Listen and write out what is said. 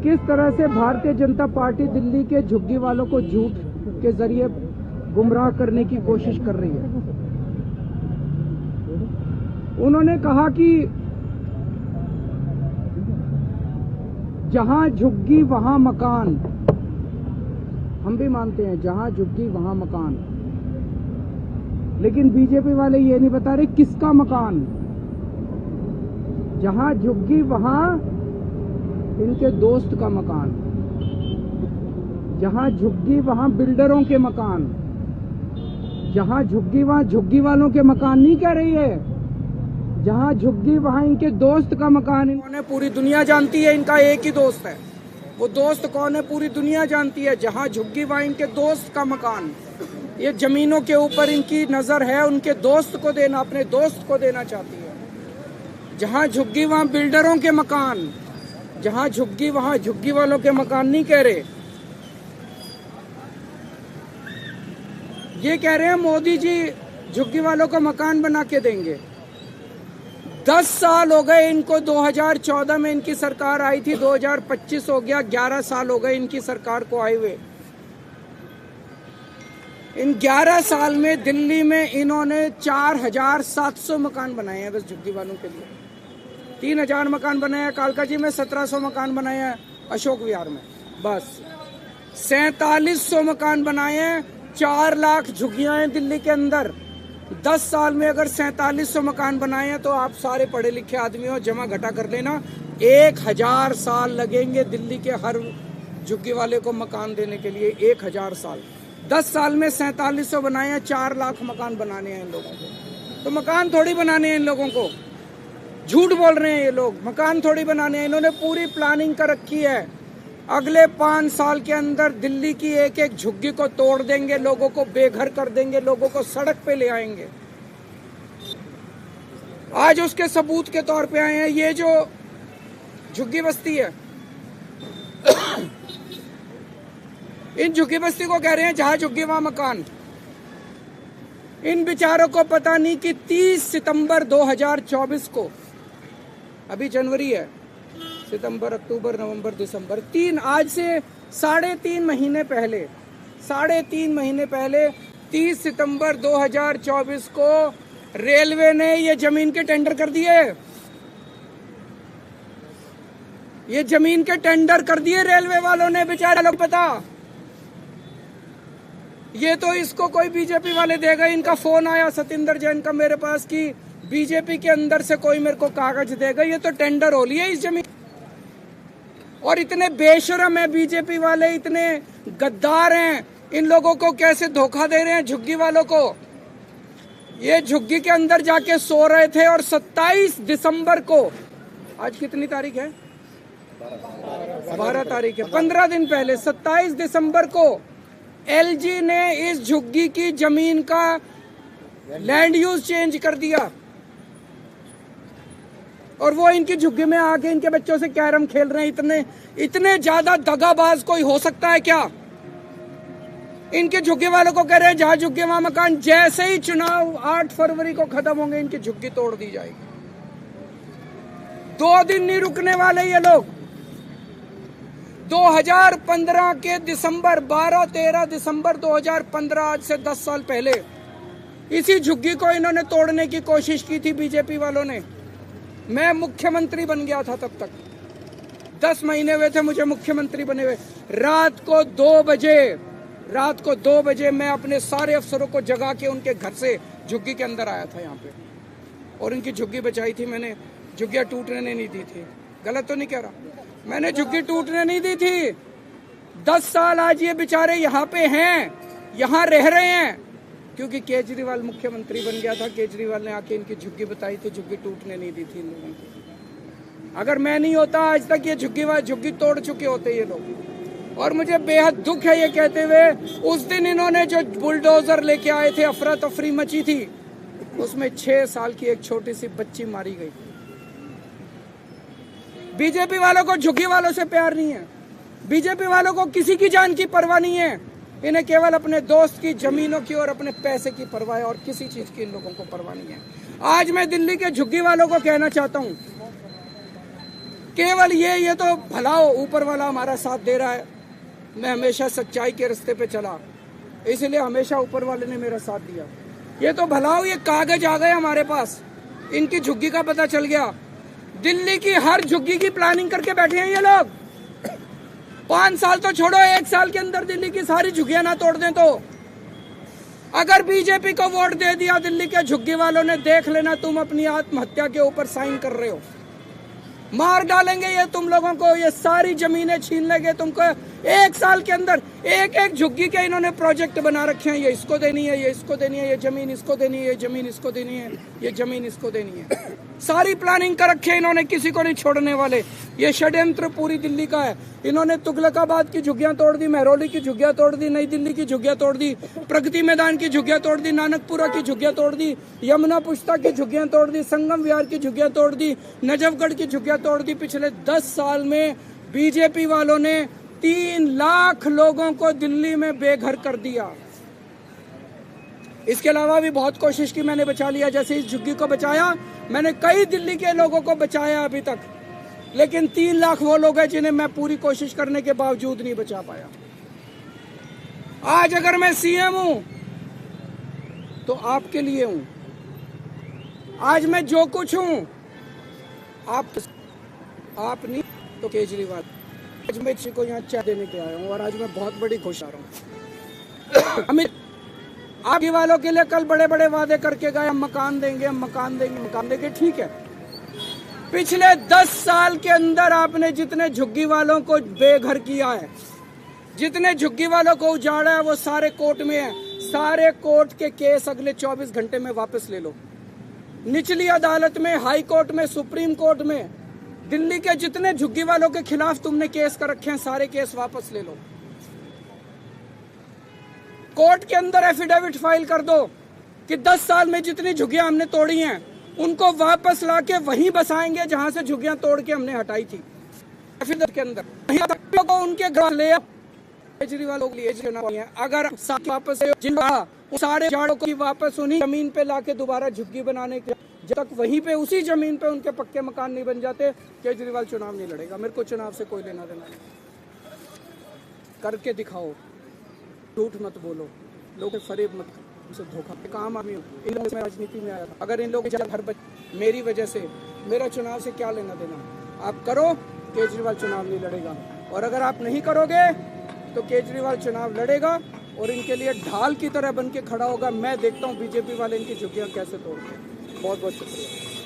किस तरह से भारतीय जनता पार्टी दिल्ली के झुग्गी वालों को झूठ के जरिए गुमराह करने की कोशिश कर रही है। उन्होंने कहा कि जहां झुग्गी वहां मकान। हम भी मानते हैं जहां झुग्गी वहां मकान, लेकिन बीजेपी वाले ये नहीं बता रहे किसका मकान। जहां झुग्गी वहां इनके दोस्त का मकान, जहां झुग्गी वहां बिल्डरों के मकान, जहां झुग्गी वहां झुग्गी वालों के मकान नहीं कह रही है, जहां झुग्गी वहां इनके दोस्त का मकान। इन्होंने पूरी दुनिया जानती है, इनका एक ही दोस्त है। वो दोस्त कौन है पूरी दुनिया जानती है। जहां झुग्गी वहां इनके दोस्त का मकान। ये जमीनों के ऊपर इनकी नजर है, उनके दोस्त को देना, अपने दोस्त को देना चाहती है। जहां झुग्गी वहां बिल्डरों के मकान, जहां झुग्गी वहां झुग्गी वालों के मकान नहीं कह रहे। ये कह रहे हैं मोदी जी झुग्गी वालों को मकान बना के देंगे। 10 साल हो गए इनको, 2014 में इनकी सरकार आई थी, 2025 हो गया, 11 साल हो गए इनकी सरकार को आए हुए। इन 11 साल में दिल्ली में इन्होंने 4700 मकान बनाए हैं बस झुग्गी वालों के लिए। 3000 मकान बनाए हैं कालका जी में, 1700 मकान बनाए हैं अशोक विहार में, बस 4700 मकान बनाए हैं। 4 लाख झुग्गियां हैं दिल्ली के अंदर। 10 साल में अगर 4700 मकान बनाए हैं तो आप सारे पढ़े लिखे आदमी हो, जमा घटा कर लेना, 1000 साल लगेंगे दिल्ली के हर झुग्गी वाले को मकान देने के लिए। 1000 साल। 10 साल में 4700 बनाए हैं, 4 लाख मकान बनाने हैं इन लोगों को। तो मकान थोड़ी बनाने हैं इन लोगों को, झूठ बोल रहे हैं ये लोग। मकान थोड़ी बनाने हैं, इन्होंने पूरी प्लानिंग कर रखी है। अगले 5 साल के अंदर दिल्ली की एक एक झुग्गी को तोड़ देंगे, लोगों को बेघर कर देंगे, लोगों को सड़क पे ले आएंगे। आज उसके सबूत के तौर पे आए हैं ये जो झुग्गी बस्ती है। इन झुग्गी बस्ती को कह रहे हैं जहां झुग्गी वहां मकान। इन बेचारों को पता नहीं कि 30 सितंबर 2024 को, अभी जनवरी है, सितंबर, अक्टूबर, नवंबर, दिसंबर, 3, आज से 3.5 महीने पहले, 3.5 महीने पहले 30 सितंबर 2024 को रेलवे ने ये जमीन के टेंडर कर दिए। ये जमीन के टेंडर कर दिए रेलवे वालों ने, बेचारे लोग पता। ये तो इसको कोई बीजेपी वाले देगा। इनका फोन आया सतिंदर जैन का मेरे पास कि बीजेपी के अंदर से कोई मेरे को कागज देगा। ये तो टेंडर हो लिया इस जमीन। और इतने बेशरम है बीजेपी वाले, इतने गद्दार हैं, इन लोगों को कैसे धोखा दे रहे हैं झुग्गी वालों को। ये झुग्गी के अंदर जाके सो रहे थे और 27 दिसंबर को, आज कितनी तारीख है? 12 तारीख है, 15 दिन पहले 27 दिसंबर को एलजी ने इस झुग्गी की जमीन का लैंड यूज चेंज कर दिया। और वो इनकी झुग्गी में आके इनके बच्चों से कैरम खेल रहे हैं। इतने ज्यादा दगाबाज कोई हो सकता है क्या? इनके झुग्गी वालों को कह रहे हैं जहां झुग्गी वहां मकान। जैसे ही चुनाव 8 फरवरी को खत्म होंगे इनकी झुग्गी तोड़ दी जाएगी। 2 दिन नहीं रुकने वाले ये लोग। 2015 के दिसंबर, 12-13 दिसंबर 2015, आज से 10 साल पहले इसी झुग्गी को इन्होंने तोड़ने की कोशिश की थी बीजेपी वालों ने। मैं मुख्यमंत्री बन गया था तब तक, 10 महीने हुए थे मुझे मुख्यमंत्री बने हुए। रात को 2 बजे मैं अपने सारे अफसरों को जगा के उनके घर से झुग्गी के अंदर आया था यहाँ पे, और इनकी झुग्गी बचाई थी मैंने। झुग्गियां टूटने नहीं दी थी। गलत तो नहीं कह रहा, मैंने झुग्गी टूटने नहीं दी थी। 10 साल आज ये बेचारे यहाँ पे हैं, यहाँ रह रहे हैं, क्योंकि केजरीवाल मुख्यमंत्री बन गया था। केजरीवाल ने आके इनकी झुग्गी बताई थी, झुग्गी टूटने नहीं दी थी इन लोगों की। अगर मैं नहीं होता आज तक ये झुग्गी तोड़ चुके होते ये लोग। और मुझे बेहद दुख है ये कहते हुए, उस दिन इन्होंने जो बुलडोजर लेके आए थे, अफरा तफरी मची थी, उसमें 6 साल की एक छोटी सी बच्ची मारी गई। बीजेपी वालों को झुग्गी वालों से प्यार नहीं है। बीजेपी वालों को किसी की जान की परवाह नहीं है। इन्हें केवल अपने दोस्त की जमीनों की और अपने पैसे की परवाह है, और किसी चीज की इन लोगों को परवाह नहीं है। आज मैं दिल्ली के झुग्गी वालों को कहना चाहता हूं, केवल ये तो भला हो, ऊपर वाला हमारा साथ दे रहा है। मैं हमेशा सच्चाई के रास्ते पे चला, इसलिए हमेशा ऊपर वाले ने मेरा साथ दिया। ये तो भला हो, ये कागज आ गए हमारे पास, इनकी झुग्गी का पता चल गया। दिल्ली की हर झुग्गी की प्लानिंग करके बैठे हैं ये लोग। 5 साल तो छोड़ो, 1 साल के अंदर दिल्ली की सारी झुग्गियां ना तोड़ दें तो। अगर बीजेपी को वोट दे दिया दिल्ली के झुग्गी वालों ने, देख लेना तुम अपनी आत्महत्या के ऊपर साइन कर रहे हो। मार डालेंगे ये तुम लोगों को, ये सारी जमीनें छीन लेंगे तुमको। 1 साल के अंदर एक झुग्गी के इन्होंने प्रोजेक्ट बना रखे हैं। ये इसको देनी है, ये इसको देनी है, ये जमीन इसको देनी है, ये जमीन इसको देनी है, ये जमीन इसको देनी है। सारी प्लानिंग कर रखे हैं इन्होंने, किसी को नहीं छोड़ने वाले। ये षड्यंत्र पूरी दिल्ली का है। इन्होंने तुगलकाबाद की झुग्गियां तोड़ दी, महरौली की झुग्गियां तोड़ दी, नई दिल्ली की झुग्गियां तोड़ दी, प्रगति मैदान की झुग्गियां तोड़ दी, नानकपुरा की झुग्गियां तोड़ दी, यमुना पुश्ता की झुग्गियां तोड़ दी, संगम विहार की झुग्गियां तोड़ दी, नजफगढ़ की झुग्गियां तोड़ दी। पिछले 10 साल में बीजेपी वालों ने 3 लाख लोगों को दिल्ली में बेघर कर दिया। इसके अलावा भी बहुत कोशिश की मैंने, बचा लिया। जैसे इस झुग्गी को बचाया मैंने, कई दिल्ली के लोगों को बचाया अभी तक, लेकिन 3 लाख वो लोग हैं जिन्हें मैं पूरी कोशिश करने के बावजूद नहीं बचा पाया। आज अगर मैं सीएम हूं तो आपके लिए हूं। आज मैं जो कुछ हूं आप नहीं तो केजरीवाल। आज मैं को यहाँ चाय देने के आया हूं और आज मैं बहुत बड़ी घोषणा रहा हूं। अमित आपके वालों के लिए कल बड़े बड़े वादे करके गए, हम मकान देंगे, हम मकान देंगे, मकान देंगे। ठीक है, पिछले 10 साल के अंदर आपने जितने झुग्गी वालों को बेघर किया है, जितने झुग्गी वालों को उजाड़ा है, वो सारे कोर्ट में है। सारे कोर्ट के केस अगले 24 घंटे में वापस ले लो। निचली अदालत में, हाई कोर्ट में, सुप्रीम कोर्ट में, दिल्ली के जितने झुग्गी वालों के खिलाफ तुमने केस कर रखे हैं, सारे केस वापस ले लो। कोर्ट के अंदर एफिडेविट फाइल कर दो कि 10 साल में जितनी झुग्गियां हमने तोड़ी हैं उनको वापस लाके वहीं बसाएंगे जहां से झुग्गियां तोड़ के हमने हटाई थी। एफिडेविट के अंदर उनके घर ले केजरीवाल लोग लिए चुनाव है। अगर वापस सारे झाड़ों को वापस उन्हीं जमीन पे लाके दोबारा झुग्गी बनाने के, जब तक वहीं पे उसी जमीन पे उनके पक्के मकान नहीं बन जाते, केजरीवाल चुनाव नहीं लड़ेगा। मेरे को चुनाव से कोई लेना देना नहीं। करके दिखाओ, झूठ मत बोलो, लोगों से फरेब मत करो, धोखा। काम आदमी इन लोगों से राजनीति में आया था। अगर इन लोगों के घर मेरी वजह से, मेरा चुनाव से क्या लेना देना। आप करो, केजरीवाल चुनाव नहीं लड़ेगा। और अगर आप नहीं करोगे तो केजरीवाल चुनाव लड़ेगा और इनके लिए ढाल की तरह बन के खड़ा होगा। मैं देखता हूँ बीजेपी वाले इनकी झुग्गियां कैसे तोड़ते हैं। बहुत बहुत शुक्रिया।